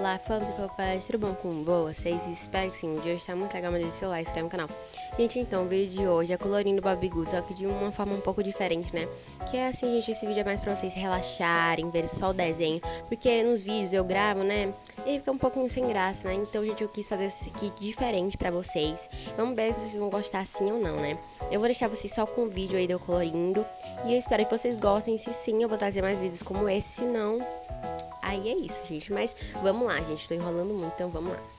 Olá, fãs e fofas, tudo bom com vocês? Espero que sim, o vídeo de hoje tá muito legal, mas deixa o seu like, se inscreve no canal. Gente, então, o vídeo de hoje é colorindo o Babigu, só que de uma forma um pouco diferente, né? Que é assim, gente, esse vídeo é mais pra vocês relaxarem, ver só o desenho, porque nos vídeos eu gravo, né? E aí fica um pouco sem graça, né? Então, gente, eu quis fazer esse aqui diferente pra vocês. Vamos ver se vocês vão gostar sim ou não, né? Eu vou deixar vocês só com o vídeo aí de eu colorindo, e eu espero que vocês gostem. Se sim, eu vou trazer mais vídeos como esse, se não... Aí é isso, gente. Mas vamos lá, gente. Tô enrolando muito, então vamos lá.